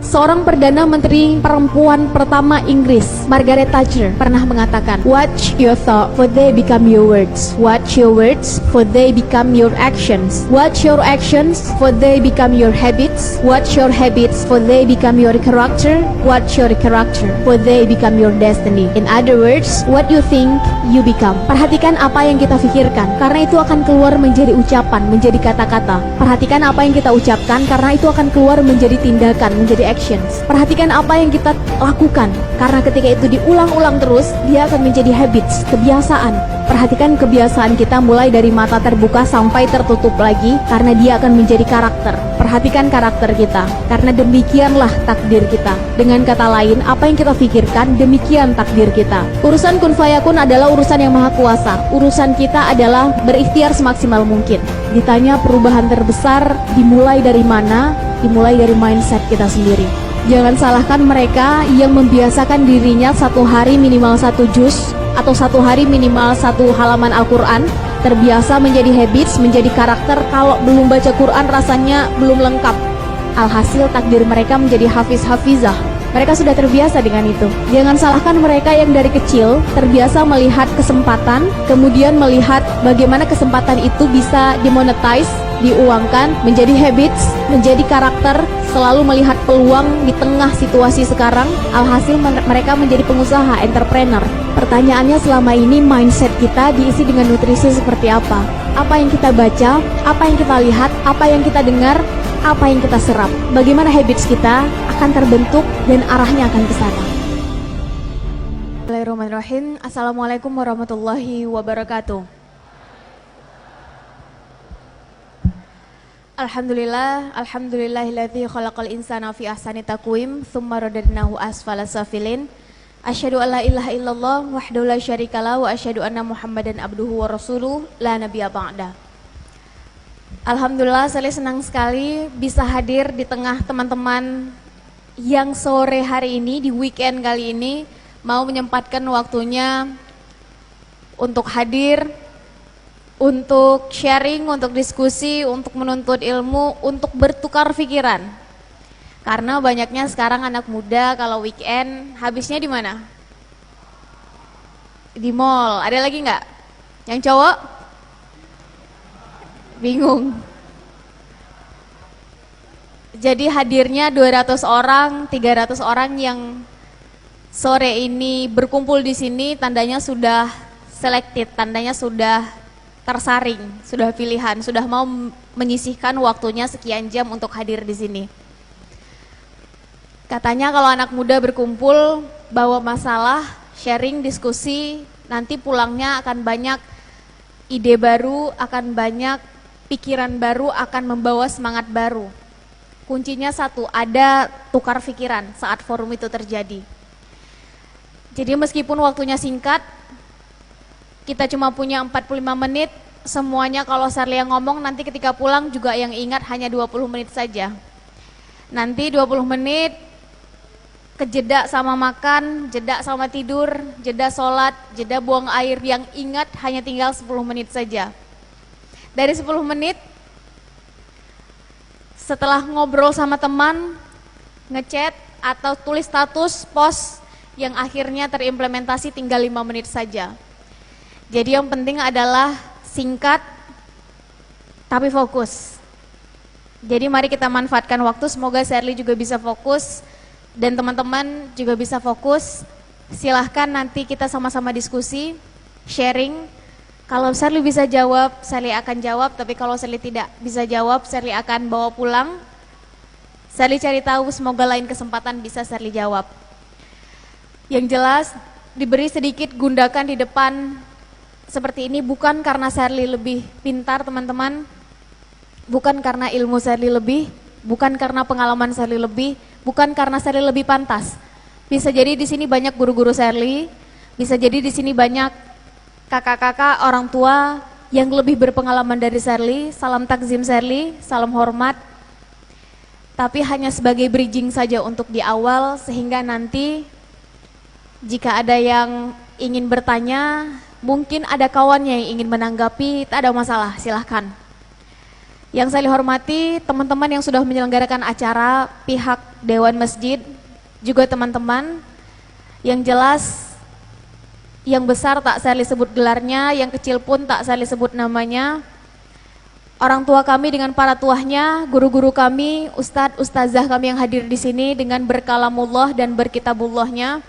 Seorang Perdana Menteri perempuan pertama Inggris, Margaret Thatcher, pernah mengatakan, "Watch your thought, for they become your words. Watch your words, for they become your actions. Watch your actions, for they become your habits. Watch your habits, for they become your character. Watch your character, for they become your destiny." In other words, what you think, you become. Perhatikan apa yang kita pikirkan, karena itu akan keluar menjadi ucapan, menjadi kata-kata. Perhatikan apa yang kita ucapkan, karena itu akan keluar menjadi tindakan, menjadi actions. Perhatikan apa yang kita lakukan, karena ketika itu diulang-ulang terus, dia akan menjadi habits, kebiasaan. Perhatikan kebiasaan kita mulai dari mata terbuka sampai tertutup lagi, karena dia akan menjadi karakter. Perhatikan karakter kita, karena demikianlah takdir kita. Dengan kata lain, apa yang kita pikirkan, demikian takdir kita. Urusan kun fayakun adalah urusan yang maha kuasa. Urusan kita adalah berikhtiar semaksimal mungkin. Ditanya perubahan terbesar dimulai dari mana? Dimulai dari mindset kita sendiri. Jangan salahkan mereka yang membiasakan dirinya satu hari minimal satu juz atau satu hari minimal satu halaman Al-Quran. Terbiasa menjadi habits, menjadi karakter. Kalau belum baca Quran rasanya belum lengkap. Alhasil takdir mereka menjadi hafiz-hafizah. Mereka sudah terbiasa dengan itu. Jangan salahkan mereka yang dari kecil terbiasa melihat kesempatan, kemudian melihat bagaimana kesempatan itu bisa dimonetize, diuangkan, menjadi habits, menjadi karakter, selalu melihat peluang di tengah situasi sekarang. Alhasil mereka menjadi pengusaha, entrepreneur. Pertanyaannya selama ini mindset kita diisi dengan nutrisi seperti apa? Apa yang kita baca, apa yang kita lihat, apa yang kita dengar, apa yang kita serap, bagaimana habits kita akan terbentuk dan arahnya akan ke sana. Bismillahirrahmanirrahim. Assalamualaikum warahmatullahi wabarakatuh. Alhamdulillahilladzi khalaqal insana fi ahsani taqwim, tsumma radadnahu asfala safilin. Asyhadu an la ilaha illallah wahdahu la syarikalah wa asyhadu anna Muhammadan abduhu wa rasuluh la nabiyya ba'da. Alhamdulillah, saya senang sekali bisa hadir di tengah teman-teman yang sore hari ini, di weekend kali ini, mau menyempatkan waktunya untuk hadir, untuk sharing, untuk diskusi, untuk menuntut ilmu, untuk bertukar pikiran. Karena banyaknya sekarang anak muda kalau weekend habisnya di mana? Di mall. Ada lagi nggak? Yang cowok? Bingung. Jadi hadirnya 200 orang, 300 orang yang sore ini berkumpul di sini tandanya sudah selected, tandanya sudah tersaring, sudah pilihan, sudah mau menyisihkan waktunya sekian jam untuk hadir di sini. Katanya kalau anak muda berkumpul bawa masalah, sharing, diskusi, nanti pulangnya akan banyak ide baru, akan banyak pikiran baru, akan membawa semangat baru. Kuncinya satu, ada tukar pikiran saat forum itu terjadi. Jadi meskipun waktunya singkat, kita cuma punya 45 menit, semuanya kalau Sarlia ngomong nanti ketika pulang juga yang ingat hanya 20 menit saja. Nanti 20 menit kejeda sama makan, jeda sama tidur, jeda sholat, jeda buang air, yang ingat hanya tinggal 10 menit saja. Dari 10 menit, setelah ngobrol sama teman, ngechat atau tulis status, post, yang akhirnya terimplementasi tinggal 5 menit saja. Jadi yang penting adalah singkat tapi fokus. Jadi mari kita manfaatkan waktu, semoga Sherly juga bisa fokus dan teman-teman juga bisa fokus. Silahkan nanti kita sama-sama diskusi, sharing. Kalau Sherly bisa jawab, Sherly akan jawab, tapi kalau Sherly tidak bisa jawab, Sherly akan bawa pulang. Sherly cari tahu, semoga lain kesempatan bisa Sherly jawab. Yang jelas, diberi sedikit gundakan di depan seperti ini bukan karena Sherly lebih pintar teman-teman, bukan karena ilmu Sherly lebih, bukan karena pengalaman Sherly lebih, bukan karena Sherly lebih pantas. Bisa jadi di sini banyak guru-guru Sherly, bisa jadi di sini banyak kakak-kakak, orang tua yang lebih berpengalaman dari Sherly. Salam takzim Sherly, salam hormat. Tapi hanya sebagai bridging saja untuk di awal, sehingga nanti jika ada yang ingin bertanya, mungkin ada kawannya yang ingin menanggapi, tak ada masalah, silahkan. Yang saya hormati teman-teman yang sudah menyelenggarakan acara, pihak Dewan Masjid, juga teman-teman. Yang jelas, yang besar tak saya sebut gelarnya, yang kecil pun tak saya sebut namanya. Orang tua kami dengan para tuahnya, guru-guru kami, ustadz, ustazah kami yang hadir di sini dengan berkalamullah dan berkitabullahnya.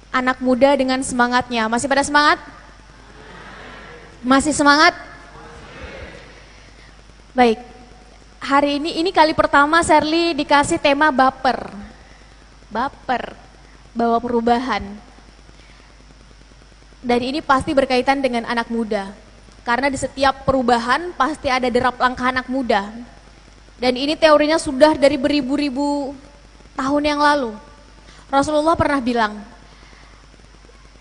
Anak muda dengan semangatnya. Masih pada semangat? Masih semangat? Baik. Hari ini kali pertama Sherly dikasih tema baper. Baper, bawa perubahan. Dan ini pasti berkaitan dengan anak muda. Karena di setiap perubahan pasti ada derap langkah anak muda. Dan ini teorinya sudah dari beribu-ribu tahun yang lalu. Rasulullah pernah bilang,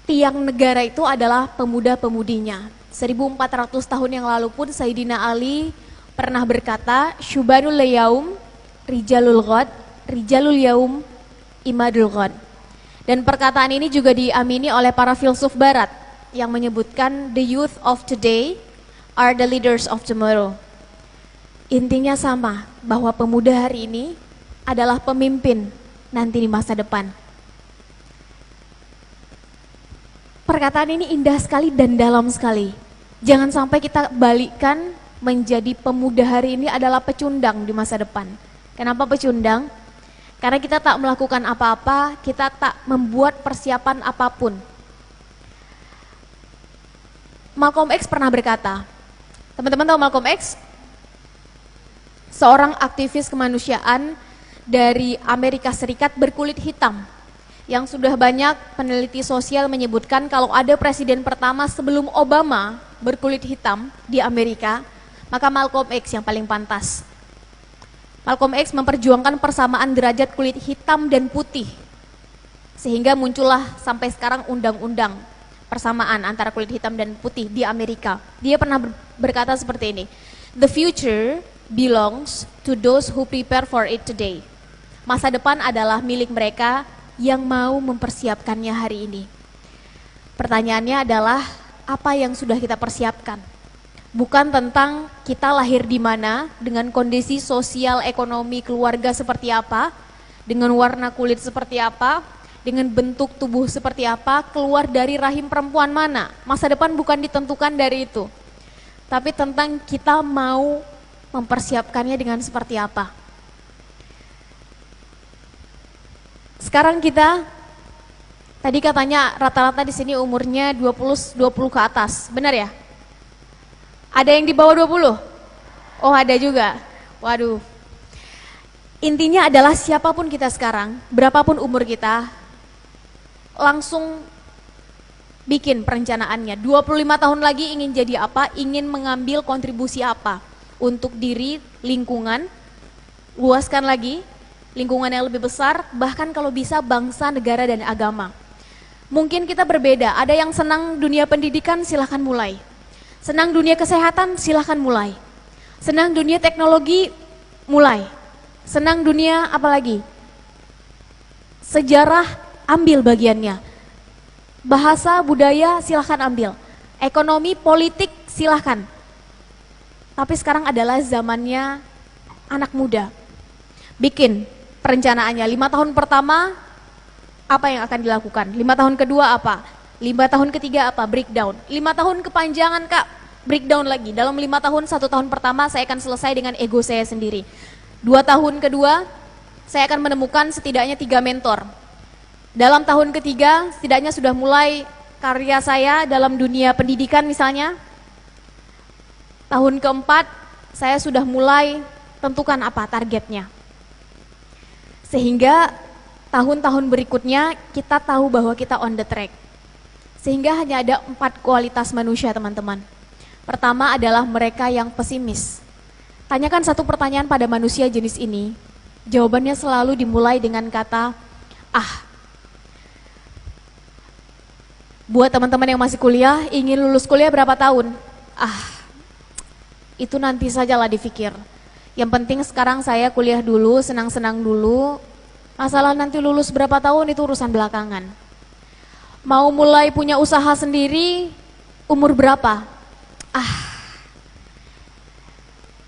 tiang negara itu adalah pemuda-pemudinya. 1400 tahun yang lalu pun Sayyidina Ali pernah berkata, Syubanul yaum, rijalul ghad, rijalul yaum, imadul ghad. Dan perkataan ini juga diamini oleh para filsuf barat yang menyebutkan the youth of today are the leaders of tomorrow. Intinya sama, bahwa pemuda hari ini adalah pemimpin nanti di masa depan. Perkataan ini indah sekali dan dalam sekali. Jangan sampai kita balikkan menjadi pemuda hari ini adalah pecundang di masa depan. Kenapa pecundang? Karena kita tak melakukan apa-apa, kita tak membuat persiapan apapun. Malcolm X pernah berkata, teman-teman tahu Malcolm X? Seorang aktivis kemanusiaan dari Amerika Serikat berkulit hitam. Yang sudah banyak peneliti sosial menyebutkan kalau ada presiden pertama sebelum Obama berkulit hitam di Amerika, maka Malcolm X yang paling pantas. Malcolm X memperjuangkan persamaan derajat kulit hitam dan putih, sehingga muncullah sampai sekarang undang-undang persamaan antara kulit hitam dan putih di Amerika. Dia pernah berkata seperti ini, "The future belongs to those who prepare for it today." Masa depan adalah milik mereka yang mau mempersiapkannya hari ini. Pertanyaannya adalah, apa yang sudah kita persiapkan? Bukan tentang kita lahir di mana, dengan kondisi sosial, ekonomi, keluarga seperti apa, dengan warna kulit seperti apa, dengan bentuk tubuh seperti apa, keluar dari rahim perempuan mana. Masa depan bukan ditentukan dari itu, tapi tentang kita mau mempersiapkannya dengan seperti apa. Sekarang kita, tadi katanya rata-rata di sini umurnya 20 ke atas, benar ya? Ada yang di bawah 20? Oh ada juga, waduh. Intinya adalah siapapun kita sekarang, berapapun umur kita, langsung bikin perencanaannya. 25 tahun lagi ingin jadi apa, ingin mengambil kontribusi apa untuk diri, lingkungan, luaskan lagi, lingkungan yang lebih besar, bahkan kalau bisa bangsa, negara, dan agama. Mungkin kita berbeda, ada yang senang dunia pendidikan, silahkan mulai. Senang dunia kesehatan, silahkan mulai. Senang dunia teknologi, mulai. Senang dunia apa lagi? Sejarah, ambil bagiannya. Bahasa, budaya, silahkan ambil. Ekonomi, politik, silahkan. Tapi sekarang adalah zamannya anak muda. Bikin perencanaannya, 5 tahun pertama apa yang akan dilakukan, 5 tahun kedua apa, 5 tahun ketiga apa, breakdown, 5 tahun kepanjangan kak, breakdown lagi, dalam 5 tahun, 1 tahun pertama saya akan selesai dengan ego saya sendiri, 2 tahun kedua saya akan menemukan setidaknya 3 mentor, dalam tahun ketiga setidaknya sudah mulai karya saya dalam dunia pendidikan misalnya, tahun keempat saya sudah mulai tentukan apa targetnya. Sehingga tahun-tahun berikutnya kita tahu bahwa kita on the track. Sehingga hanya ada 4 kualitas manusia teman-teman. Pertama adalah mereka yang pesimis. Tanyakan satu pertanyaan pada manusia jenis ini, jawabannya selalu dimulai dengan kata, ah. Buat teman-teman yang masih kuliah, ingin lulus kuliah berapa tahun? Ah, itu nanti sajalah dipikir. Yang penting sekarang saya kuliah dulu, senang-senang dulu. Masalah nanti lulus berapa tahun itu urusan belakangan. Mau mulai punya usaha sendiri, umur berapa? Ah,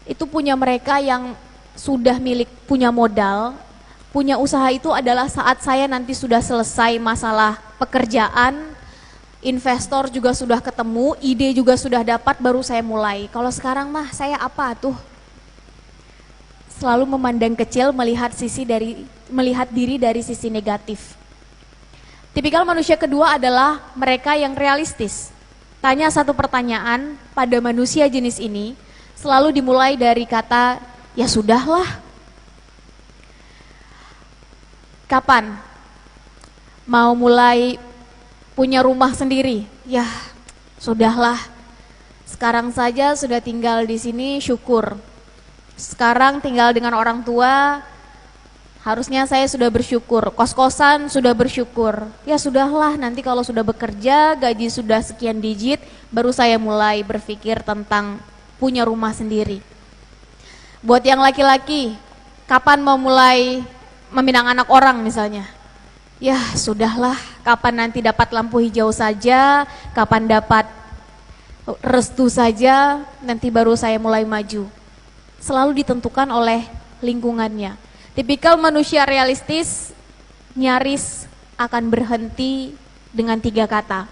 itu punya mereka yang sudah punya modal, punya usaha itu adalah saat saya nanti sudah selesai masalah pekerjaan, investor juga sudah ketemu, ide juga sudah dapat, baru saya mulai. Kalau sekarang mah saya apa tuh? Selalu memandang kecil, melihat diri dari sisi negatif. Tipikal manusia kedua adalah mereka yang realistis. Tanya satu pertanyaan pada manusia jenis ini, selalu dimulai dari kata, ya sudahlah. Kapan mau mulai punya rumah sendiri? Ya sudahlah. Sekarang saja sudah tinggal di sini, syukur. Sekarang tinggal dengan orang tua, harusnya saya sudah bersyukur. Kos-kosan sudah bersyukur. Ya sudahlah, nanti kalau sudah bekerja, gaji sudah sekian digit, baru saya mulai berpikir tentang punya rumah sendiri. Buat yang laki-laki, kapan mau mulai meminang anak orang misalnya? Ya sudahlah, kapan nanti dapat lampu hijau saja, kapan dapat restu saja, nanti baru saya mulai maju. Selalu ditentukan oleh lingkungannya. Tipikal manusia realistis nyaris akan berhenti dengan 3 kata.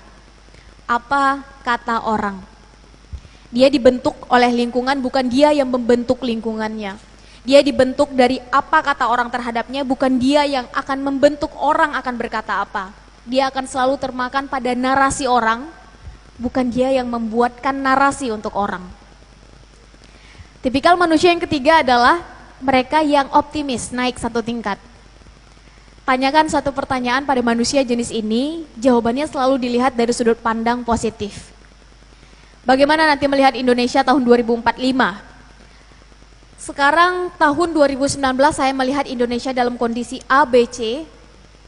Apa kata orang? Dia dibentuk oleh lingkungan, bukan dia yang membentuk lingkungannya. Dia dibentuk dari apa kata orang terhadapnya, bukan dia yang akan membentuk orang akan berkata apa. Dia akan selalu termakan pada narasi orang, bukan dia yang membuatkan narasi untuk orang. Tipikal manusia yang ketiga adalah mereka yang optimis, naik 1 tingkat. Tanyakan satu pertanyaan pada manusia jenis ini, jawabannya selalu dilihat dari sudut pandang positif. Bagaimana nanti melihat Indonesia tahun 2045? Sekarang tahun 2019 saya melihat Indonesia dalam kondisi A, B, C,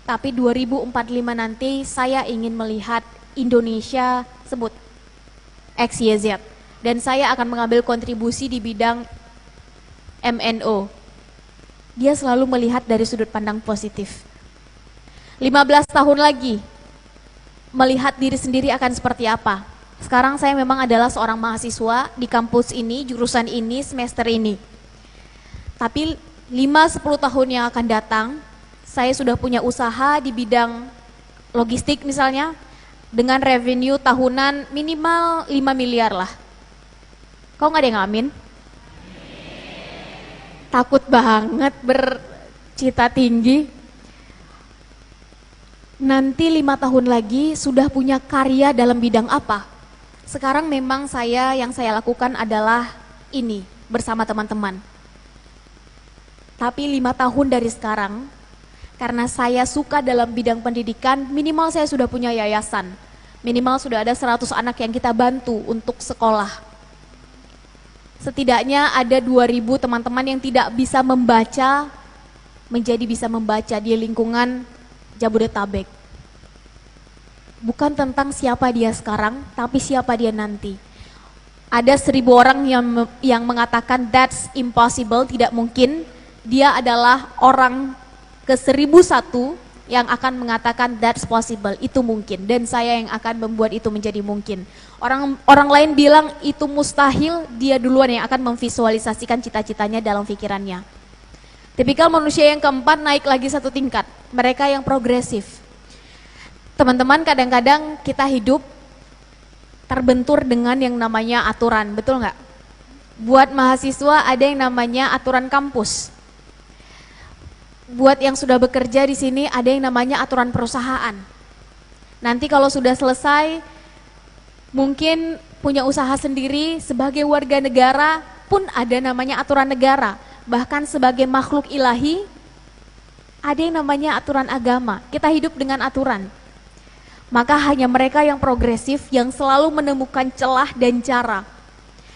tapi 2045 nanti saya ingin melihat Indonesia sebut X, Y, Z. Dan saya akan mengambil kontribusi di bidang MNO. Dia selalu melihat dari sudut pandang positif. 15 tahun lagi, melihat diri sendiri akan seperti apa? Sekarang saya memang adalah seorang mahasiswa di kampus ini, jurusan ini, semester ini. Tapi 5-10 tahun yang akan datang, saya sudah punya usaha di bidang logistik misalnya, dengan revenue tahunan minimal 5 miliar lah. Kok nggak ada yang amin? Takut banget bercita tinggi. Nanti 5 tahun lagi sudah punya karya dalam bidang apa? Sekarang memang yang saya lakukan adalah ini bersama teman-teman. Tapi 5 tahun dari sekarang, karena saya suka dalam bidang pendidikan, minimal saya sudah punya yayasan. Minimal sudah ada 100 anak yang kita bantu untuk sekolah. Setidaknya ada 2.000 teman-teman yang tidak bisa membaca, menjadi bisa membaca di lingkungan Jabodetabek. Bukan tentang siapa dia sekarang, tapi siapa dia nanti. Ada 1.000 orang yang mengatakan that's impossible, tidak mungkin. Dia adalah orang ke 1.001 yang akan mengatakan that's possible, itu mungkin. Dan saya yang akan membuat itu menjadi mungkin. Orang lain bilang itu mustahil, dia duluan yang akan memvisualisasikan cita-citanya dalam pikirannya. Tipikal manusia yang keempat naik lagi 1 tingkat, mereka yang progresif. Teman-teman, kadang-kadang kita hidup terbentur dengan yang namanya aturan, betul nggak? Buat mahasiswa ada yang namanya aturan kampus. Buat yang sudah bekerja di sini ada yang namanya aturan perusahaan. Nanti kalau sudah selesai, mungkin punya usaha sendiri, sebagai warga negara pun ada namanya aturan negara. Bahkan sebagai makhluk ilahi, ada yang namanya aturan agama. Kita hidup dengan aturan. Maka hanya mereka yang progresif yang selalu menemukan celah dan cara.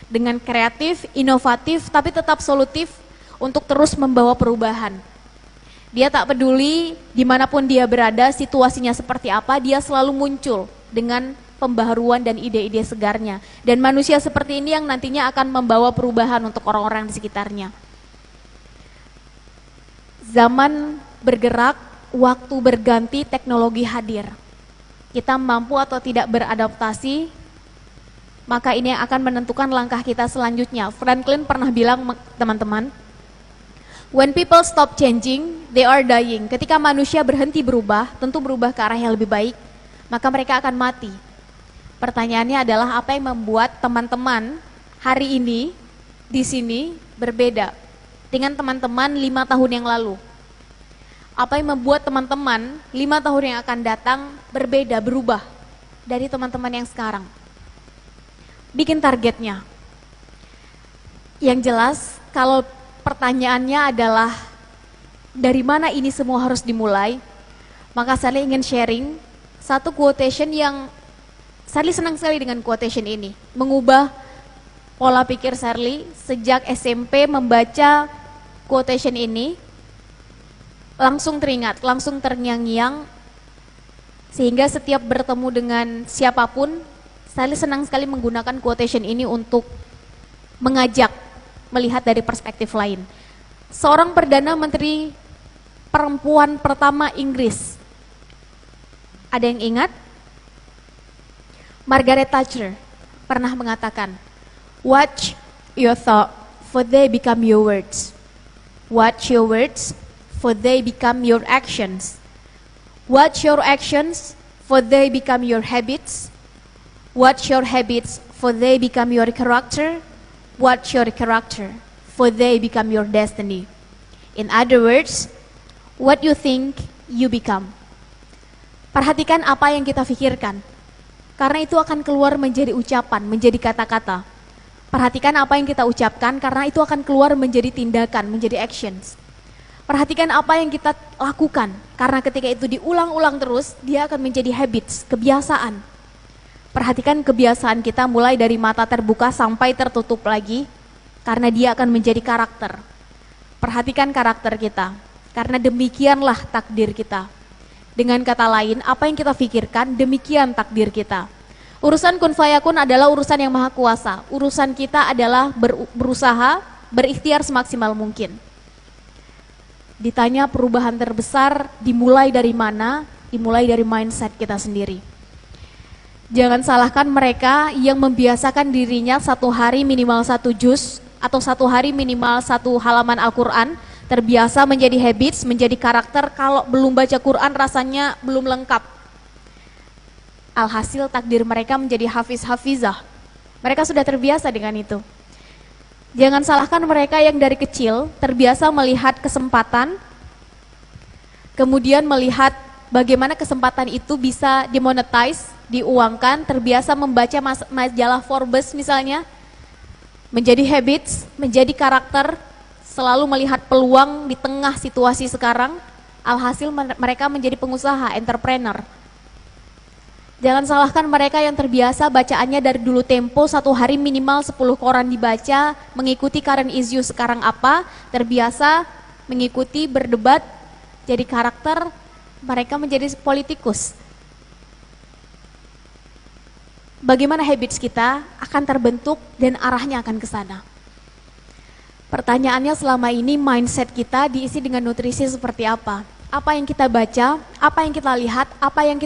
Dengan kreatif, inovatif, tapi tetap solutif untuk terus membawa perubahan. Dia tak peduli dimanapun dia berada, situasinya seperti apa, dia selalu muncul dengan pembaharuan dan ide-ide segarnya. Dan manusia seperti ini yang nantinya akan membawa perubahan untuk orang-orang di sekitarnya. Zaman bergerak, waktu berganti, teknologi hadir. Kita mampu atau tidak beradaptasi, maka ini yang akan menentukan langkah kita selanjutnya. Franklin pernah bilang, teman-teman, When people stop changing, they are dying. Ketika manusia berhenti berubah, tentu berubah ke arah yang lebih baik, maka mereka akan mati. Pertanyaannya adalah apa yang membuat teman-teman hari ini di sini berbeda dengan teman-teman 5 tahun yang lalu? Apa yang membuat teman-teman 5 tahun yang akan datang berbeda, berubah dari teman-teman yang sekarang? Bikin targetnya. Yang jelas, kalau pertanyaannya adalah dari mana ini semua harus dimulai, maka Sally ingin sharing satu quotation yang Sally senang sekali dengan quotation ini. Mengubah pola pikir Sally sejak SMP membaca quotation ini, langsung teringat, langsung terngiang-ngiang, sehingga setiap bertemu dengan siapapun, Sally senang sekali menggunakan quotation ini untuk mengajak melihat dari perspektif lain. Seorang Perdana Menteri perempuan pertama Inggris, ada yang ingat? Margaret Thatcher pernah mengatakan, "Watch your thought, for they become your words. Watch your words, for they become your actions. Watch your actions, for they become your habits. Watch your habits, for they become your character. Watch your character, for they become your destiny." In other words, what you think, you become. Perhatikan apa yang kita pikirkan, karena itu akan keluar menjadi ucapan, menjadi kata-kata. Perhatikan apa yang kita ucapkan, karena itu akan keluar menjadi tindakan, menjadi actions. Perhatikan apa yang kita lakukan, karena ketika itu diulang-ulang terus, dia akan menjadi habits, kebiasaan. Perhatikan kebiasaan kita mulai dari mata terbuka sampai tertutup lagi, karena dia akan menjadi karakter. Perhatikan karakter kita, karena demikianlah takdir kita. Dengan kata lain, apa yang kita pikirkan, demikian takdir kita. Urusan kun fayakun adalah urusan yang maha kuasa. Urusan kita adalah berusaha, berikhtiar semaksimal mungkin. Ditanya perubahan terbesar dimulai dari mana? Dimulai dari mindset kita sendiri. Jangan salahkan mereka yang membiasakan dirinya satu hari minimal 1 juz atau satu hari minimal 1 halaman Al-Quran, terbiasa menjadi habits, menjadi karakter. Kalau belum baca Quran rasanya belum lengkap. Alhasil takdir mereka menjadi hafiz-hafizah. Mereka sudah terbiasa dengan itu. Jangan salahkan mereka yang dari kecil terbiasa melihat kesempatan, kemudian melihat bagaimana kesempatan itu bisa dimonetize, diuangkan, terbiasa membaca majalah Forbes misalnya, menjadi habits, menjadi karakter, selalu melihat peluang di tengah situasi sekarang, alhasil mereka menjadi pengusaha, entrepreneur. Jangan salahkan mereka yang terbiasa bacaannya dari dulu Tempo, satu hari minimal 10 koran dibaca, mengikuti current issue sekarang apa, terbiasa mengikuti, berdebat, jadi karakter, mereka menjadi politikus. Bagaimana habits kita akan terbentuk dan arahnya akan ke sana. Pertanyaannya selama ini mindset kita diisi dengan nutrisi seperti apa? Apa yang kita baca, apa yang kita lihat, apa yang kita